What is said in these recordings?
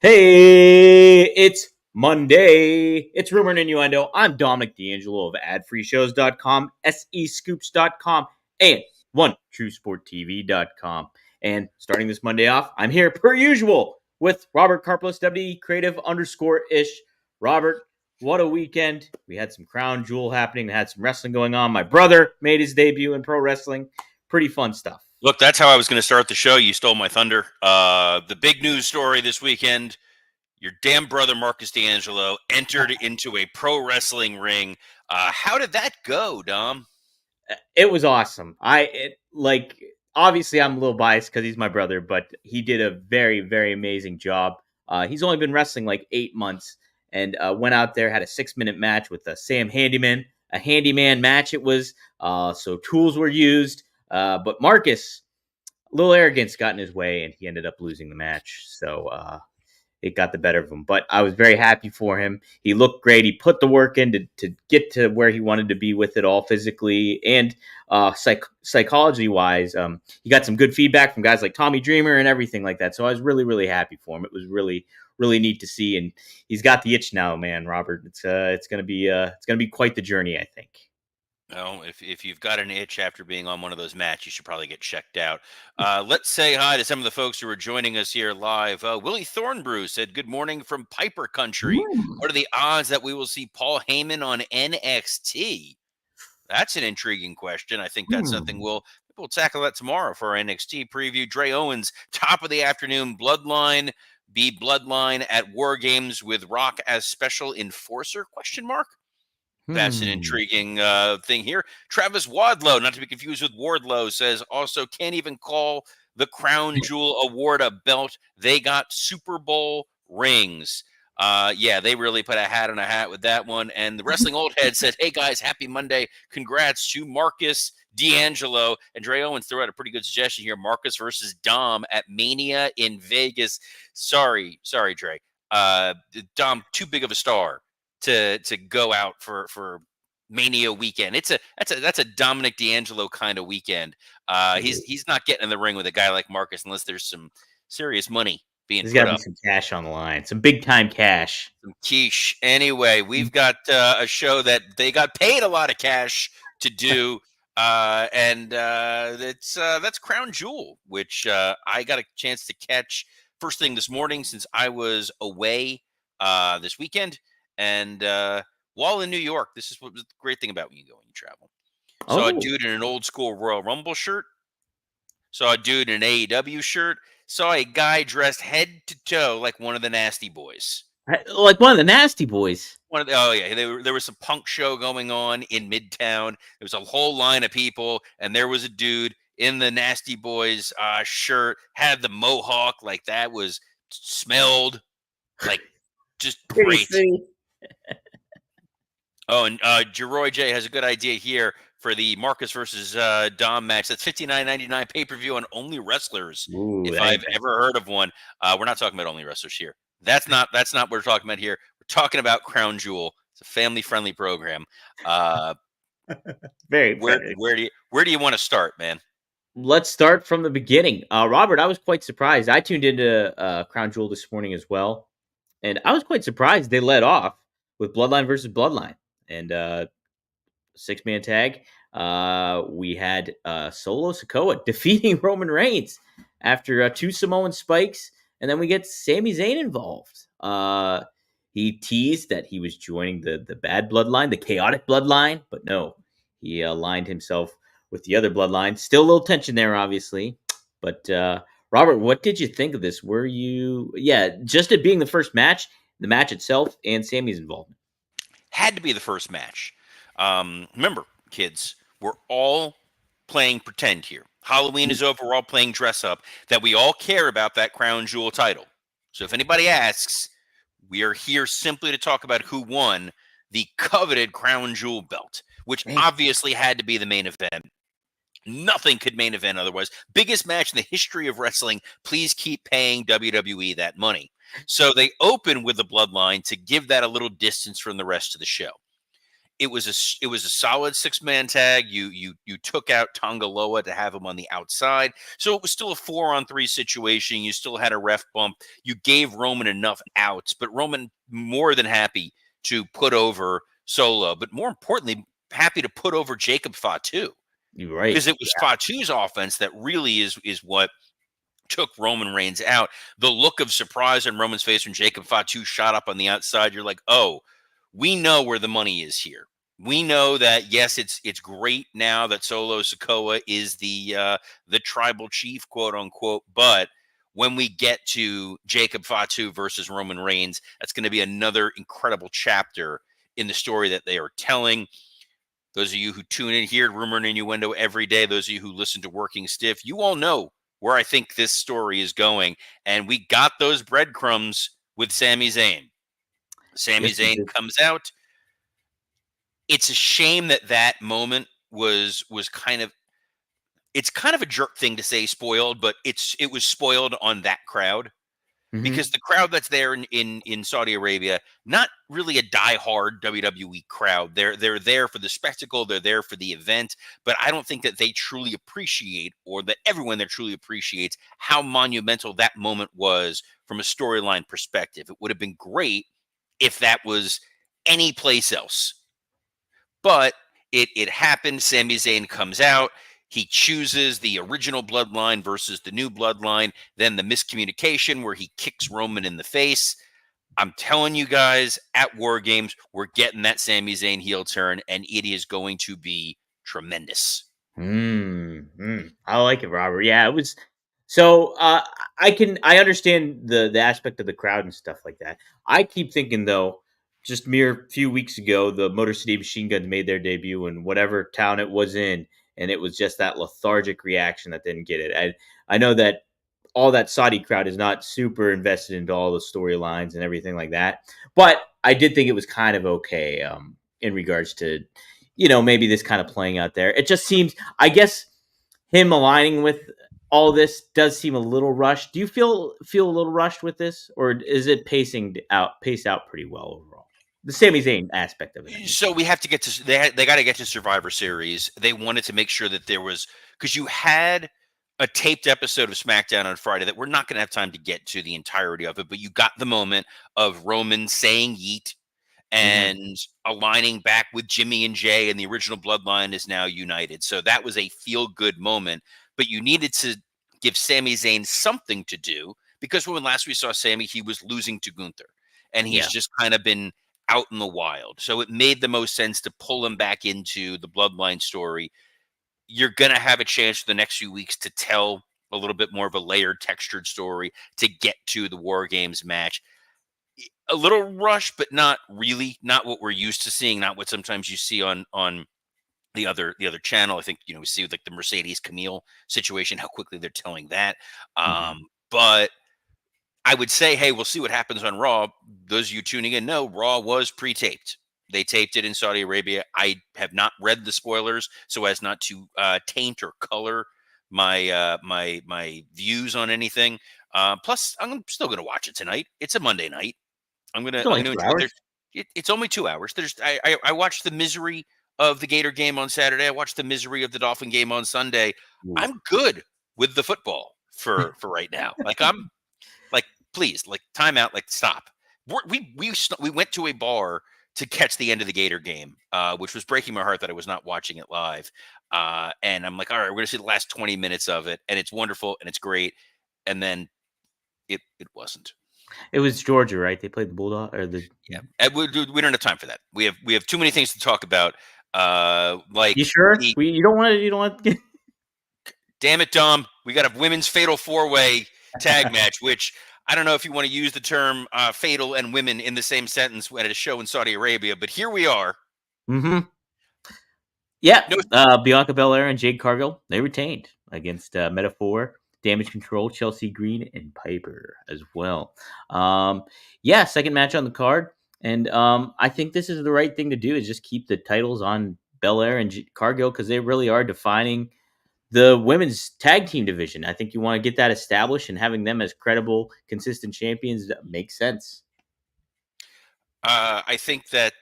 Hey, it's Monday. It's Rumor and Innuendo. I'm Dominic D'Angelo of adfreeshows.com, SEScoops.com, and OneTrueSportTV.com. And starting this Monday off, I'm here per usual with Robert Karplos, WWE Creative_ish. Robert, what a weekend. We had some crown jewel happening. We had some wrestling going on. My brother made his debut in pro wrestling. Pretty fun stuff. Look, that's how I was going to start the show. You stole my thunder. The big news story this weekend, your damn brother Marcus D'Angelo entered into a pro wrestling ring. How did that go, Dom? It was awesome. Obviously I'm a little biased because he's my brother, but he did a very, very amazing job. He's only been wrestling like 8 months and went out there, had a 6-minute match with Sam Handyman, a handyman match. It was so tools were used, but Marcus, a little arrogance got in his way and he ended up losing the match. So it got the better of him. But I was very happy for him. He looked great. He put the work in to get to where he wanted to be with it all physically and psychology-wise. He got some good feedback from guys like Tommy Dreamer and everything like that. So I was really, really happy for him. It was really, really neat to see. And he's got the itch now, man, Robert. It's gonna be quite the journey, I think. No, if you've got an itch after being on one of those matches, you should probably get checked out. Let's say hi to some of the folks who are joining us here live. Willie Thornbrew said, "Good morning from Piper Country. What are the odds that we will see Paul Heyman on NXT?" That's an intriguing question. I think that's something we'll tackle that tomorrow for our NXT preview. Dre Owens, top of the afternoon, Bloodline be Bloodline at War Games with Rock as special enforcer? Question mark. That's an intriguing thing here. Travis Wadlow, not to be confused with Wardlow, says also can't even call the Crown Jewel Award a belt. They got Super Bowl rings. Yeah, they really put a hat on a hat with that one. And the Wrestling Old Head said, "Hey guys, happy Monday. Congrats to Marcus D'Angelo." And Dre Owens threw out a pretty good suggestion here. Marcus versus Dom at Mania in Vegas. Sorry, Dre. Dom, too big of a star to go out for Mania weekend. That's a Dominic D'Angelo kind of weekend. He's not getting in the ring with a guy like Marcus unless there's some serious money being There's put got to up. be some cash on the line, some big time cash. Some quiche. Anyway, we've got a show that they got paid a lot of cash to do. That's Crown Jewel, which I got a chance to catch first thing this morning since I was away this weekend. And while in New York, this is what was the great thing about when you go and you travel. Saw a dude in an old school Royal Rumble shirt. Saw a dude in an AEW shirt. Saw a guy dressed head to toe like one of the Nasty Boys. Like one of the Nasty Boys. There was some punk show going on in Midtown. There was a whole line of people, and there was a dude in the Nasty Boys shirt, had the mohawk, like that was smelled like just great. Oh, and Jeroy J has a good idea here for the Marcus versus Dom match. That's $59.99 pay-per-view on Only Wrestlers. If I've ever heard of one. We're not talking about Only Wrestlers here. That's not what we're talking about here. We're talking about Crown Jewel. It's a family-friendly program. Very. Where do you want to start, man? Let's start from the beginning. Robert, I was quite surprised. I tuned into Crown Jewel this morning as well, and I was quite surprised they led off with Bloodline versus Bloodline and 6-man tag. We had Solo Sikoa defeating Roman Reigns after 2 Samoan spikes, and then we get Sami Zayn involved. He teased that he was joining the bad bloodline, the chaotic bloodline, but no, he aligned himself with the other bloodline. Still a little tension there, obviously. But Robert, what did you think of this? Were you, just it being the first match, the match itself, and Sami's involvement? Had to be the first match. Remember, kids, we're all playing pretend here. Halloween is over. We're all playing dress up. That we all care about that Crown Jewel title. So if anybody asks, we are here simply to talk about who won the coveted Crown Jewel belt, which obviously had to be the main event. Nothing could main event otherwise. Biggest match in the history of wrestling. Please keep paying WWE that money. So they open with the Bloodline to give that a little distance from the rest of the show. it was a solid 6-man tag. You took out Tongaloa to have him on the outside, so it was still a 4-on-3 situation. You still had a ref bump. You gave Roman enough outs, but Roman more than happy to put over Solo, but more importantly, happy to put over Jacob Fatu, You're right. because it was Fatu's offense that really is what took Roman Reigns out. The look of surprise on Roman's face when Jacob Fatu shot up on the outside, you're like, oh, we know where the money is here. We know that yes, it's great now that Solo Sikoa is the tribal chief, quote unquote, but when we get to Jacob Fatu versus Roman Reigns, that's going to be another incredible chapter in the story that they are telling. Those of you who tune in here, Rumor and Innuendo every day, those of you who listen to Working Stiff, you all know where I think this story is going. And we got those breadcrumbs with Sami Zayn. Sami Yes, we Zayn did. comes out. It's a shame that that moment was kind of, it's kind of a jerk thing to say spoiled, but it was spoiled on that crowd, because Mhm. the crowd that's there in Saudi Arabia, not really a diehard WWE crowd. They're there for the spectacle, they're there for the event, but I don't think that they truly appreciate, or that everyone there truly appreciates, how monumental that moment was from a storyline perspective. It would have been great if that was any place else, but it happened. Sami Zayn comes out. He chooses the original bloodline versus the new bloodline. Then the miscommunication where he kicks Roman in the face. I'm telling you guys, at War Games, we're getting that Sami Zayn heel turn, and it is going to be tremendous. I like it, Robert. Yeah, it was. So I understand the aspect of the crowd and stuff like that. I keep thinking though, just mere few weeks ago, the Motor City Machine Guns made their debut in whatever town it was in, and it was just that lethargic reaction that didn't get it. I know that all that Saudi crowd is not super invested into all the storylines and everything like that, but I did think it was kind of okay in regards to maybe this kind of playing out there. It just seems, I guess, him aligning with all this does seem a little rushed. Do you feel a little rushed with this, or is it paced out pretty well overall? The Sami Zayn aspect of it, I mean. So we have to get to they got to get to Survivor Series. They wanted to make sure that there was, because you had a taped episode of SmackDown on Friday that we're not going to have time to get to the entirety of it, but you got the moment of Roman saying yeet Hmm. and aligning back with Jimmy and Jay, and the original bloodline is now united. So that was a feel good moment, but you needed to give Sami Zayn something to do, because when last we saw Sami, he was losing to Gunther, and he's Yeah. just kind of been out in the wild. So it made the most sense to pull him back into the bloodline story. You're going to have a chance for the next few weeks to tell a little bit more of a layered, textured story to get to the War Games match. A little rushed, but not really, not what we're used to seeing, not what sometimes you see on the other channel. I think we see like the Mercedes Camille situation, how quickly they're telling that. Hmm. But I would say, hey, we'll see what happens on Raw. Those of you tuning in know Raw was pre-taped. They taped it in Saudi Arabia. I have not read the spoilers so as not to taint or color my views on anything. Plus, I'm still going to watch it tonight. It's a Monday night. It's I'm only gonna two enjoy it. hours. It's only 2 hours. I watched the misery of the Gator game on Saturday. I watched the misery of the Dolphin game on Sunday. Ooh. I'm good with the football for right now. Like, I'm like, please, like, timeout, like, stop. We went to a bar to catch the end of the Gator game, which was breaking my heart that I was not watching it live. And I'm like, all right, we're gonna see the last 20 minutes of it, and it's wonderful and it's great. And then it wasn't. It was Georgia, right? They played the Bulldog or the. Yeah, and we don't have time for that. We have too many things to talk about. You Like sure? the You don't want to. You don't want. To damn it, Dom, we got a women's fatal 4-way tag match, which I don't know if you want to use the term fatal and women in the same sentence at a show in Saudi Arabia, but here we are. Hmm. Yeah, No, Bianca Belair and Jade Cargill, they retained against Metaphor, Damage Control, Chelsea Green, and Piper as well. Um, yeah, second match on the card, and I think this is the right thing to do is just keep the titles on Belair and Cargill because they really are defining the women's tag team division. I think you want to get that established, and having them as credible, consistent champions makes sense. I think that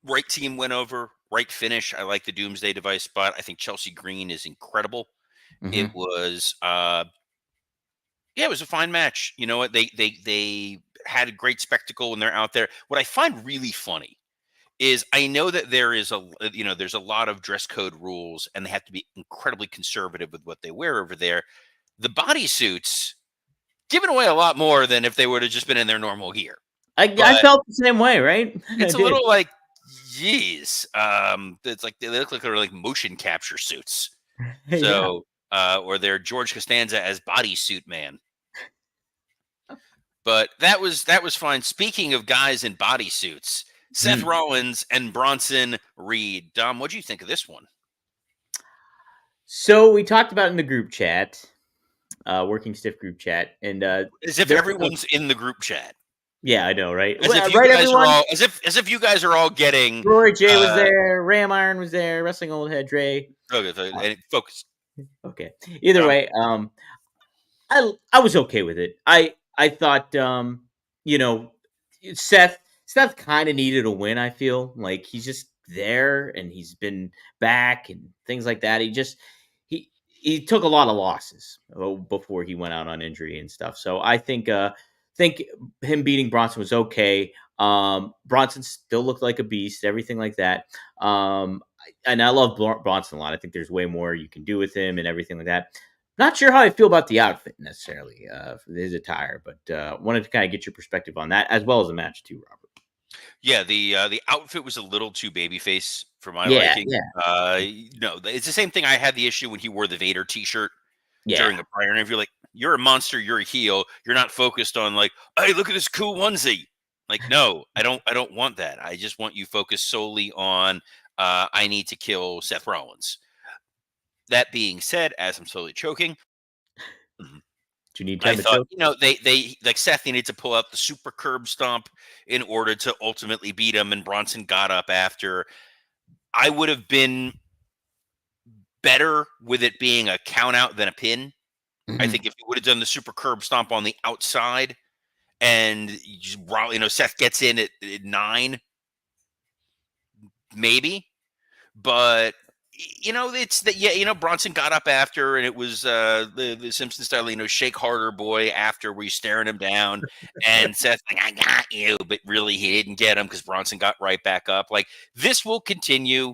Right team went over, right finish. I like the Doomsday Device spot. I think Chelsea Green is incredible. It Hmm. was yeah, it was a fine match. You know what? They had a great spectacle when they're out there. What I find really funny is I know that there is there's a lot of dress code rules and they have to be incredibly conservative with what they wear over there. The bodysuits giving away a lot more than if they would have just been in their normal gear. I But felt the same way, right? I it's a did. little like, geez, it's like they look like they're like motion capture suits. Yeah. So, or they're George Costanza as bodysuit man. But that was fine. Speaking of guys in bodysuits, Seth Hmm. Rollins and Bronson Reed. Dom, what do you think of this one? So we talked about in the group chat, working stiff group chat, and As if there was everyone's in the group chat. yeah, I know, right? As if you Right, guys are everyone. all as if you guys are all getting Rory J was uh there, Ram Iron was there, Wrestling Old Head Dre. and focus. Okay. Either Dom. way, I was okay with it. I thought you know, Seth kind of needed a win, I feel. Like he's just there and he's been back and things like that. He took a lot of losses before he went out on injury and stuff. So I think him beating Bronson was okay. Bronson still looked like a beast, everything like that. And I love Bronson a lot. I think there's way more you can do with him and everything like that. Not sure how I feel about the outfit necessarily for his attire, but wanted to kind of get your perspective on that as well as the match too, Robert. Yeah, the outfit was a little too babyface for my Yeah, liking. yeah, No, it's the same thing I had the issue when he wore the Vader t-shirt yeah. during a prior interview. Like, you're a monster, you're a heel. You're not focused on like, hey, look at this cool onesie. Like, no, I don't want that. I just want you focused solely on I need to kill Seth Rollins. That being said, as I'm slowly choking, mhm, Do you need I time to thought, choke? they like Seth needed to pull out the super curb stomp in order to ultimately beat him, and Bronson got up after. I would have been better with it being a count out than a pin. I Hmm. think if you would have done the super curb stomp on the outside and Seth gets in at 9, maybe. But it's that, yeah, Bronson got up after, and it was the Simpson style, shake harder boy after, where you staring him down, and Seth like, I got you, but really he didn't get him because Bronson got right back up. Like, this will continue.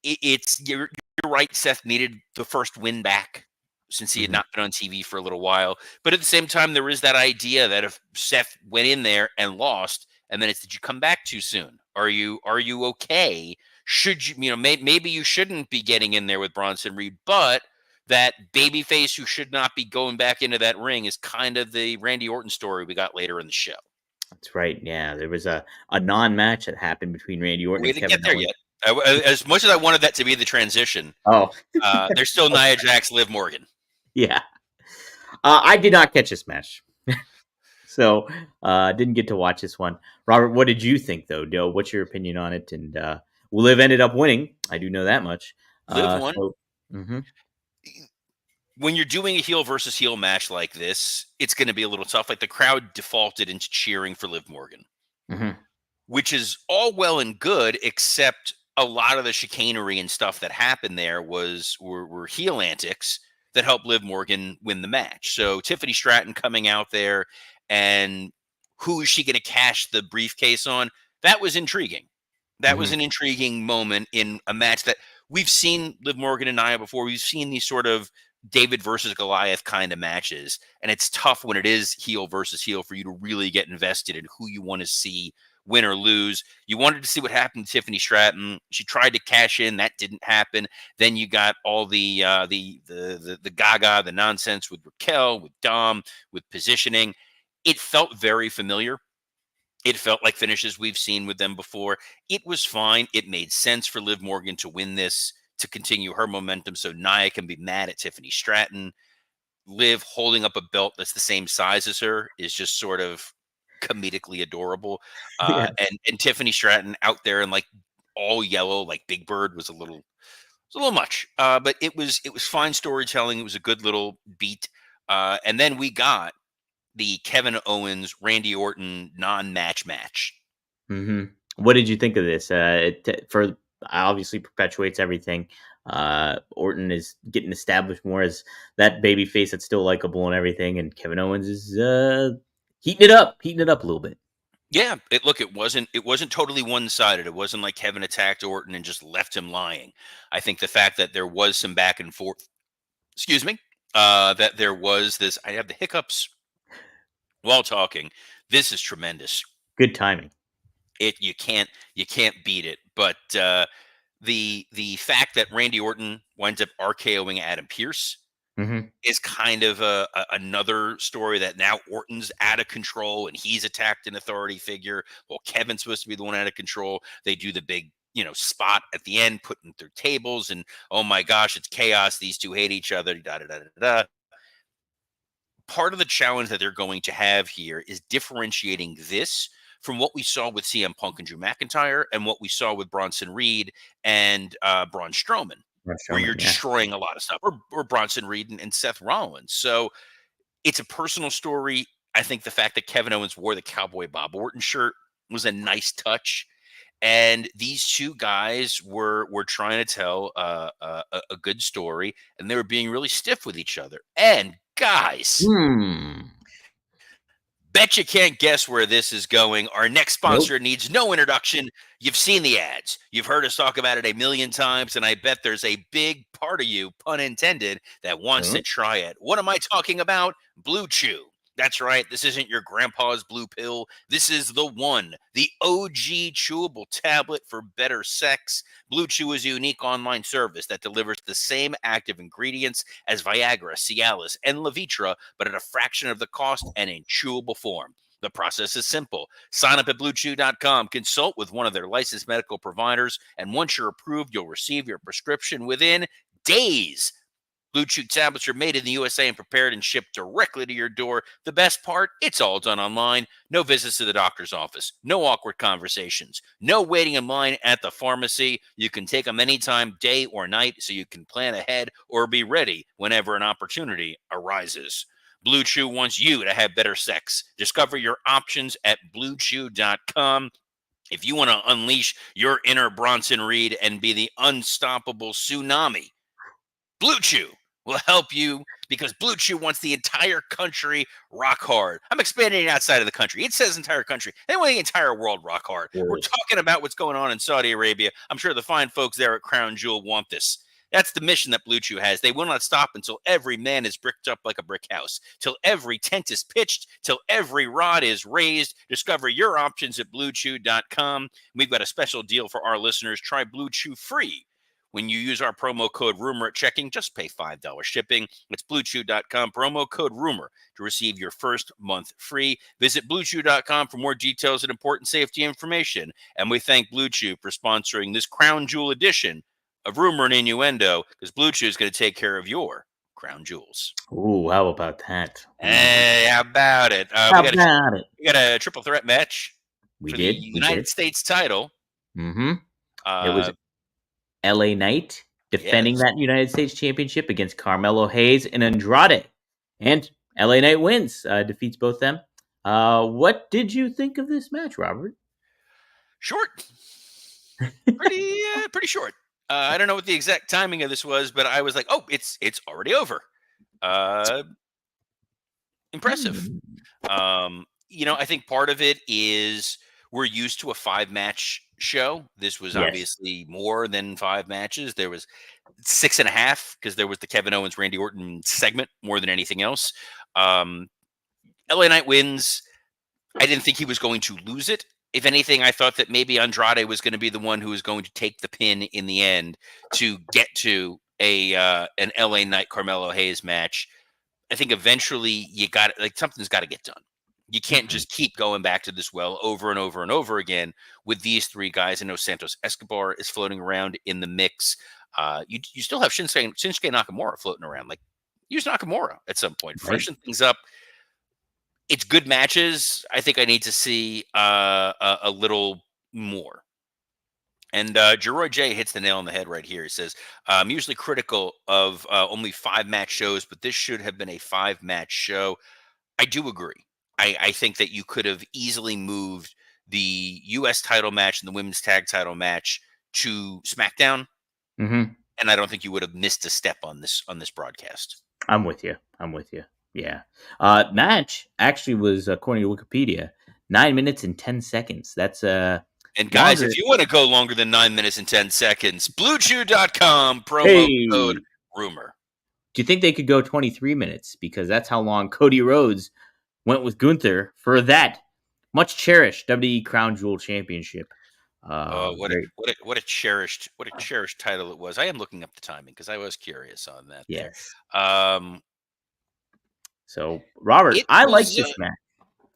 It's you're right. Seth needed the first win back since he had Hmm. not been on TV for a little while. But at the same time, there is that idea that if Seth went in there and lost, and then it's, did you come back too soon? Are you okay? Should you, maybe you shouldn't be getting in there with Bronson Reed, but that babyface who should not be going back into that ring is kind of the Randy Orton story we got later in the show. That's right. Yeah, there was a non-match that happened between Randy Orton We and didn't Kevin get there Owens. yet. As much as I wanted that to be the transition, Oh, there's still Nia Jax, Liv Morgan. yeah. I did not catch this match, so didn't get to watch this one. Robert, what did you think though? What's your opinion on it? And Liv ended up winning. I do know that much. Liv won. So. Hmm. When you're doing a heel versus heel match like this, it's going to be a little tough. Like, the crowd defaulted into cheering for Liv Morgan, Hmm. which is all well and good, except a lot of the chicanery and stuff that happened there were heel antics that helped Liv Morgan win the match. So Tiffany Stratton coming out there, and who is she going to cash the briefcase on? That was intriguing. That was Hmm. an intriguing moment in a match that we've seen Liv Morgan and Nia before. We've seen these sort of David versus Goliath kind of matches, and it's tough when it is heel versus heel for you to really get invested in who you want to see win or lose. You wanted to see what happened to Tiffany Stratton. She tried to cash in, that didn't happen. Then you got all the gaga, the nonsense with Raquel, with Dom, with positioning. It felt very familiar. It felt like finishes we've seen with them before. It was fine. It made sense for Liv Morgan to win this, to continue her momentum, so Nia can be mad at Tiffany Stratton. Liv holding up a belt that's the same size as her is just sort of comedically adorable. Yeah. And Tiffany Stratton out there in like all yellow, like Big Bird, was a little much. But it was fine storytelling. It was a good little beat. And then we got the Kevin Owens Randy Orton non-match match. Hmm. What did you think of this? For obviously perpetuates everything. Orton is getting established more as that baby face that's still likable and everything, and Kevin Owens is heating it up a little bit. Yeah, it wasn't totally one sided. It wasn't like Kevin attacked Orton and just left him lying. I think the fact that there was some back and forth, excuse me, that there was this. I have the hiccups while talking. This is tremendous. Good timing. It you can't beat it. But the fact that Randy Orton winds up RKOing Adam Pierce Hmm. is kind of another story that now Orton's out of control and he's attacked an authority figure. Well, Kevin's supposed to be the one out of control. They do the big, spot at the end, putting through tables, and oh my gosh, it's chaos. These two hate each other. Da da da da da. Part of the challenge that they're going to have here is differentiating this from what we saw with CM Punk and Drew McIntyre and what we saw with Bronson Reed and Braun Strowman, Braun where you're Strowman, yeah. destroying a lot of stuff, or Bronson Reed and Seth Rollins. So it's a personal story. I think the fact that Kevin Owens wore the Cowboy Bob Orton shirt was a nice touch. And these two guys were trying to tell a good story, and they were being really stiff with each other. And guys, Hmm. bet you can't guess where this is going. Our next Nope. sponsor needs no introduction. You've seen the ads. You've heard us talk about it a million times, and I bet there's a big part of you, pun intended, that wants to Huh? try it. What am I talking about? Blue Chew. That's right. This isn't your grandpa's blue pill. This is the one, the OG chewable tablet for better sex. Blue Chew is a unique online service that delivers the same active ingredients as Viagra, Cialis, and Levitra, but at a fraction of the cost and in chewable form. The process is simple. Sign up at bluechew.com, consult with one of their licensed medical providers, and once you're approved, you'll receive your prescription within days. Blue Chew tablets are made in the USA and prepared and shipped directly to your door. The best part, it's all done online. No visits to the doctor's office, no awkward conversations, no waiting in line at the pharmacy. You can take them anytime, day or night, so you can plan ahead or be ready whenever an opportunity arises. Blue Chew wants you to have better sex. Discover your options at bluechew.com. If you want to unleash your inner Bronson Reed and be the unstoppable tsunami, Blue Chew will help you because Blue Chew wants the entire country rock hard. I'm expanding it outside of the country. It says entire country. They want the entire world rock hard. We're Word. talking about what's going on in Saudi Arabia. I'm sure the fine folks there at Crown Jewel want this. That's the mission that Blue Chew has. They will not stop until every man is bricked up like a brick house, till every tent is pitched, till every rod is raised. Discover your options at bluechew.com. We've got a special deal for our listeners. Try Blue Chew free. When you use our promo code RUMOR at checking, just pay $5 shipping. It's bluechew.com, promo code RUMOR to receive your first month free. Visit bluechew.com for more details and important safety information. And we thank Blue Chew for sponsoring this Crown Jewel edition of Rumor and Innuendo, because Blue Chew is going to take care of your crown jewels. Ooh, how about that? Ooh. Hey, how about it? How about it? We got a triple threat match We for the did. We United did. States title. Hmm. It was Uh, LA Knight defending yes. that United States Championship against Carmelo Hayes and Andrade. And LA Knight wins, defeats both them. What did you think of this match, Robert? Short. Pretty short. I don't know what the exact timing of this was, but I was like, "Oh, it's already over." Uh, Impressive. Hmm. I think part of it is we're used to a 5 match show. This was Yes. obviously more than 5 matches. There was 6.5 because there was the Kevin Owens Randy Orton segment more than anything else. Um, LA Knight wins. I didn't think he was going to lose it. If anything, I thought that maybe Andrade was going to be the one who was going to take the pin in the end to get to a an LA Knight Carmelo Hayes match. I think eventually you got like something's got to get done. You can't Mhm. just keep going back to this well over and over and over again with these three guys. I know Santos Escobar is floating around in the mix. You still have Shinsuke Nakamura floating around. Like use Nakamura at some point, Right? freshen things up. It's good matches. I think I need to see a little more. And Jeroy J hits the nail on the head right here. He says, I'm usually critical of only 5 match shows, but this should have been a 5 match show. I do agree. I think that you could have easily moved the U.S. title match and the women's tag title match to SmackDown, Mhm. and I don't think you would have missed a step on this broadcast. I'm with you. I'm with you. Yeah. Match actually was, according to Wikipedia, 9 minutes and 10 seconds. That's And guys, longer. if you want to go longer than 9 minutes and 10 seconds, BlueChew.com, promo Hey, code rumor. do you think they could go 23 minutes? Because that's how long Cody Rhodes went with Gunther for that much cherished WWE Crown Jewel Championship. Oh, Very, what a cherished title it was. I am looking up the timing because I was curious on that there. yes. Um, So, Robert, it I like was this match.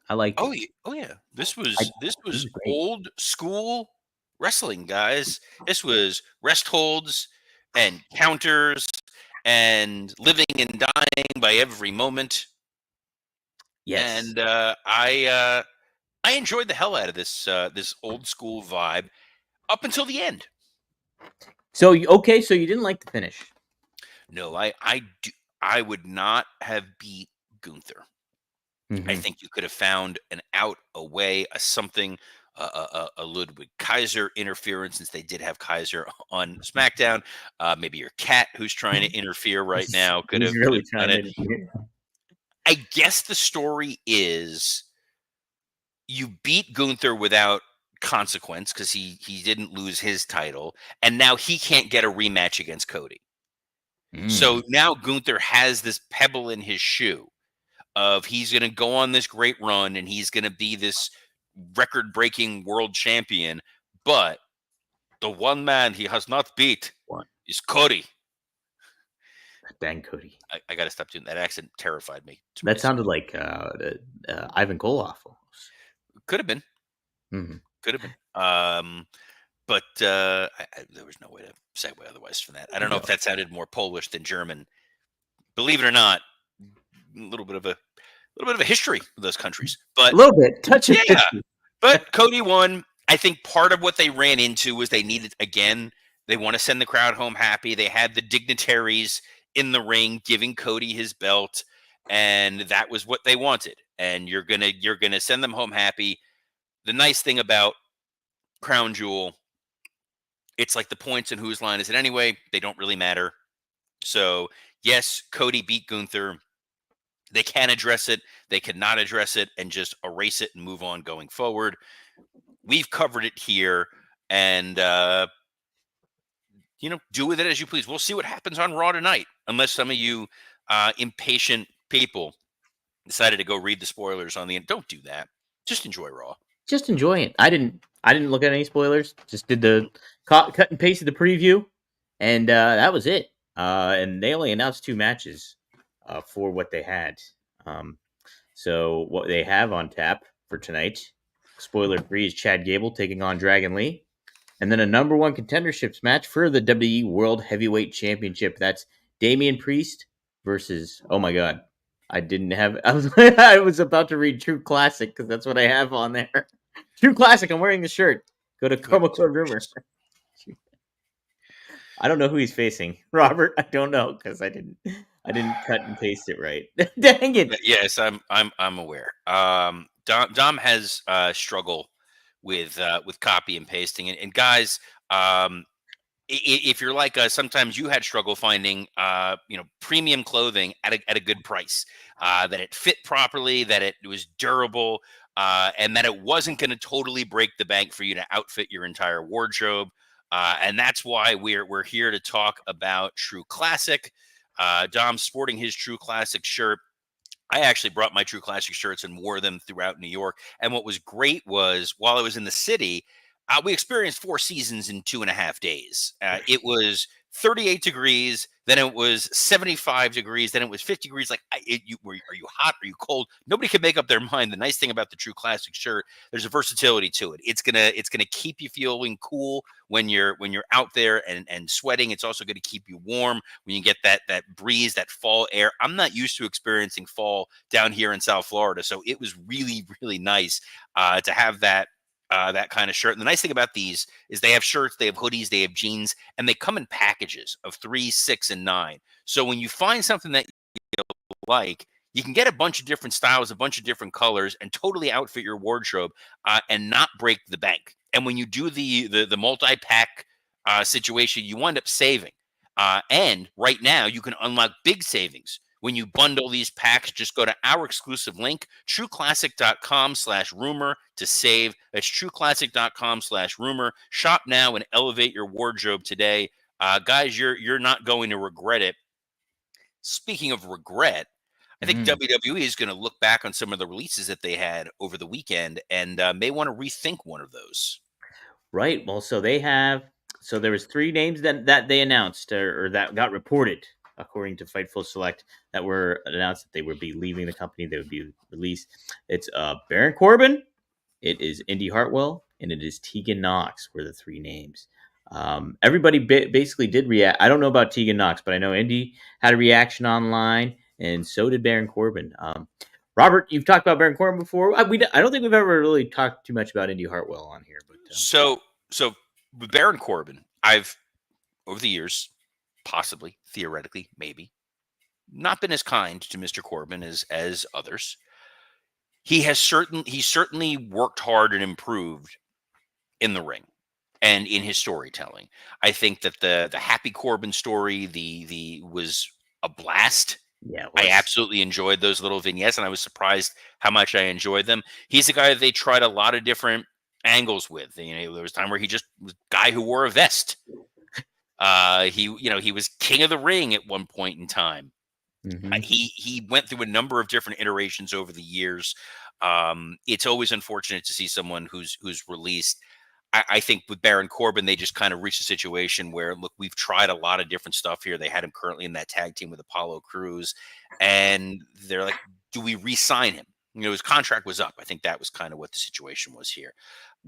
I liked it. oh yeah. This I, this was is great. old school wrestling, guys. This was rest holds and counters and living and dying by every moment. Yes. And I enjoyed the hell out of this old school vibe up until the end. So, okay, so you didn't like the finish. No, I would not have beat Gunther. I Mm-hmm. think you could have found an out, a way, a something, a Ludwig Kaiser interference, since they did have Kaiser on SmackDown. Maybe your cat, who's trying to interfere right now, He's could have really done trying it. to. I guess the story is you beat Gunther without consequence because he didn't lose his title, and now he can't get a rematch against Cody. So Mm, now Gunther has this pebble in his shoe of he's going to go on this great run and he's going to be this record-breaking world champion, but the one man he has not beat what? is Cody. Dang, Cody. I got to stop doing that. Accent terrified me to That myself. sounded like Ivan Koloff almost. Could have been. Mm-hmm. Could have been. But there was no way to segue otherwise from that. I don't know if No, that sounded more Polish than German. Believe it or not, a little bit of a history of those countries. a But little bit. Touch of yeah, 50. but Cody won. I think part of what they ran into was they needed, again, they want to send the crowd home happy. They had the dignitaries in the ring giving Cody his belt, and that was what they wanted. And you're gonna send them home happy. The nice thing about Crown Jewel, it's like the points and whose line is it anyway? They don't really matter. So yes, Cody beat Gunther. They can address it. They cannot address it and just erase it and move on going forward. We've covered it here, and do with it as you please. We'll see what happens on Raw tonight, unless some of you impatient people decided to go read the spoilers on the end. Don't do that. Just enjoy Raw. Just enjoy it. I didn't look at any spoilers. Just did the cut and pasted the preview, and that was it. And they only announced 2 matches for what they had. Um, so what they have on tap for tonight, spoiler free, is Chad Gable taking on Dragon Lee. And then a number one contenderships match for the WWE World Heavyweight Championship. That's Damian Priest versus, oh my God, I didn't have, I was about to read True Classic because that's what I have on there. True Classic, I'm wearing the shirt. Go to Goodness Promo Code Rumor. gracious. I don't know who he's facing. Robert, I don't know because I didn't cut and paste it right. Dang it. Yes, I'm aware. Dom has struggle with copy and pasting, and guys, if you're like us, sometimes you had struggle finding premium clothing at a good price, that it fit properly, that it was durable, and that it wasn't going to totally break the bank for you to outfit your entire wardrobe. And that's why we're here to talk about True Classic. Dom's sporting his True Classic shirt. I actually brought my True Classic shirts and wore them throughout New York. And what was great was while I was in the city, we experienced 4 seasons in 2.5 days. It was 38 degrees, then it was 75 degrees, then it was 50 degrees. Like, are you hot? Are you cold? Nobody can make up their mind. The nice thing about the True Classic shirt, there's a versatility to it. It's gonna keep you feeling cool when you're out there and sweating. It's also going to keep you warm when you get that breeze, that fall air. I'm not used to experiencing fall down here in South Florida, so it was really, really nice to have that kind of shirt. And the nice thing about these is they have shirts, they have hoodies, they have jeans, and they come in packages of 3, 6, and 9. So when you find something that you like, You can get a bunch of different styles, a bunch of different colors, and totally outfit your wardrobe and not break the bank. And when you do the multi pack situation, you wind up saving. And right now, you can unlock big savings when you bundle these packs. Just go to our exclusive link, trueclassic.com/rumor to save. That's trueclassic.com/rumor. Shop now and elevate your wardrobe today. Guys, you're not going to regret it. Speaking of regret, I think Mhm. WWE is going to look back on some of the releases that they had over the weekend and may want to rethink one of those. Right. Well, so there was 3 names that they announced or that got reported according to Fightful Select that were announced that they would be leaving the company, they would be released. It's Baron Corbin, it is Indy Hartwell, and it is Tegan Knox were the 3 names. Everybody basically did react. I don't know about Tegan Knox, but I know Indy had a reaction online, and so did Baron Corbin. Robert, you've talked about Baron Corbin before. I don't think we've ever really talked too much about Indy Hartwell on here, but So with Baron Corbin, I've over the years, possibly, theoretically, maybe, not been as kind to Mr. Corbin as others. He certainly worked hard and improved in the ring and in his storytelling. I think that the Happy Corbin story, the was a blast. yeah, it I was. absolutely enjoyed those little vignettes, and I was surprised how much I enjoyed them. He's a guy that they tried a lot of different angles with. You know, there was a time where he just was a guy who wore a vest. He was king of the ring at one point in time. Hmm. He went through a number of different iterations over the years. It's always unfortunate to see someone who's released. I think with Baron Corbin, they just kind of reached a situation where, look, we've tried a lot of different stuff here. They had him currently in that tag team with Apollo Crews, and they're like, do we re-sign him? You know, his contract was up. I think that was kind of what the situation was here.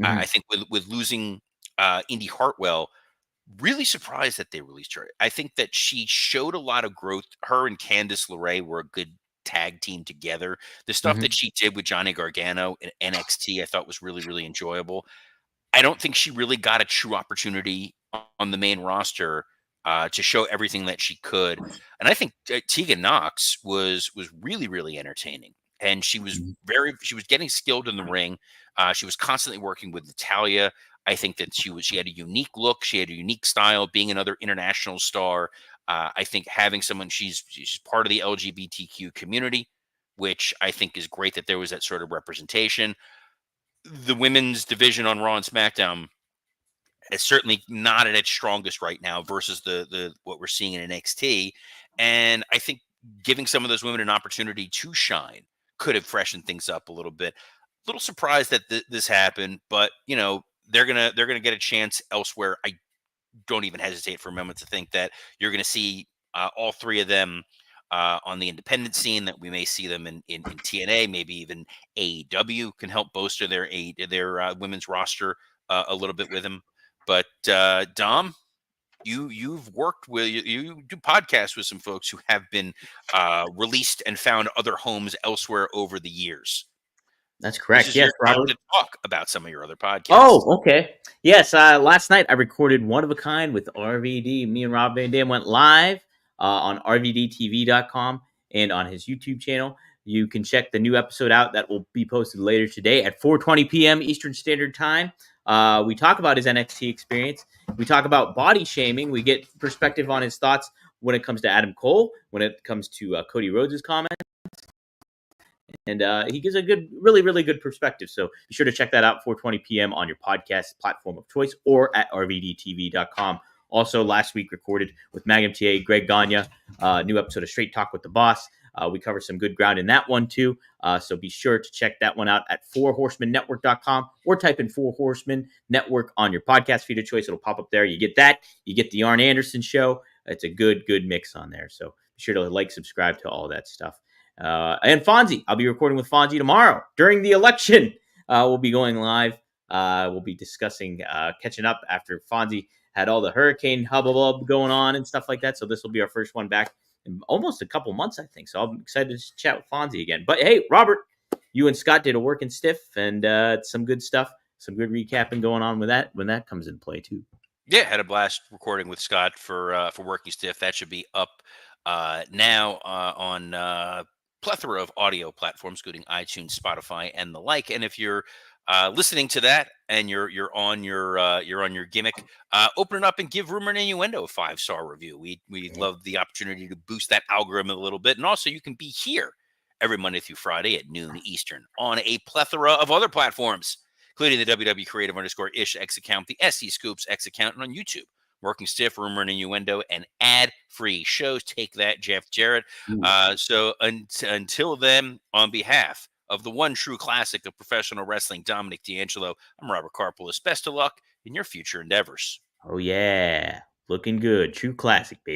I Hmm. think with losing Indy Hartwell, really surprised that they released her. I think that she showed a lot of growth. Her and Candice LeRae were a good tag team together. The stuff that Hmm. she did with Johnny Gargano in NXT, I thought was really, really enjoyable. I don't think she really got a true opportunity on the main roster to show everything that she could. And I think Tegan Knox was really, really entertaining. And she was getting skilled in the ring. She was constantly working with Natalia. I think that she had a unique look. She had a unique style. Being another international star, I think having someone she's part of the LGBTQ community, which I think is great that there was that sort of representation. The women's division on Raw and SmackDown is certainly not at its strongest right now versus the what we're seeing in NXT. And I think giving some of those women an opportunity to shine could have freshened things up a little bit. A little surprised that this happened, but they're gonna get a chance elsewhere. I don't even hesitate for a moment to think that you're going to see all 3 of them on the independent scene. That we may see them in TNA, maybe even AEW can help bolster their women's roster a little bit with them. But Dom, you've worked with you do podcasts with some folks who have been released and found other homes elsewhere over the years. That's This correct. is Yes, your time Robert. to talk about some of your other podcasts. Oh, okay. Yes, last night I recorded One of a Kind with RVD. Me and Rob Van Dam went live on rvdtv.com and on his YouTube channel. You can check the new episode out that will be posted later today at 4:20 p.m. Eastern Standard Time. We talk about his NXT experience. We talk about body shaming. We get perspective on his thoughts when it comes to Adam Cole, when it comes to Cody Rhodes' comments. And he gives a good, really, really good perspective. So be sure to check that out 4:20 p.m. on your podcast platform of choice or at rvdtv.com. Also, last week recorded with Mag MTA, Greg Gagne, new episode of Straight Talk with the Boss. We covered some good ground in that one too. So be sure to check that one out at 4horsemannetwork.com or type in 4 Horsemen Network on your podcast feed of choice. It'll pop up there. You get that. You get the Arn Anderson show. It's a good, good mix on there. So be sure to like, subscribe to all that stuff. And Fonzie, I'll be recording with Fonzie tomorrow during the election. We'll be going live. We'll be discussing catching up after Fonzie had all the hurricane hubbub going on and stuff like that. So this will be our first one back in almost a couple months, I think. So I'm excited to chat with Fonzie again. But hey, Robert, you and Scott did a working stiff and some good stuff, some good recapping going on with that when that comes in play too. Yeah, had a blast recording with Scott for Working Stiff. That should be up now on plethora of audio platforms, including iTunes, Spotify, and the like. And if you're listening to that and you're on your gimmick, open it up and give Rumor and Innuendo a 5-star review. We love the opportunity to boost that algorithm a little bit, and also you can be here every Monday through Friday at noon Eastern on a plethora of other platforms, including the WWE Creative _ish X account, the SC Scoops X account, and on YouTube. Working Stiff, Rumor and Innuendo, and ad-free shows. Take that, Jeff Jarrett. Ooh. Until then, on behalf of the one true classic of professional wrestling, Dominic D'Angelo, I'm Robert Karpolis. Best of luck in your future endeavors. Oh, yeah. Looking good. True classic, baby.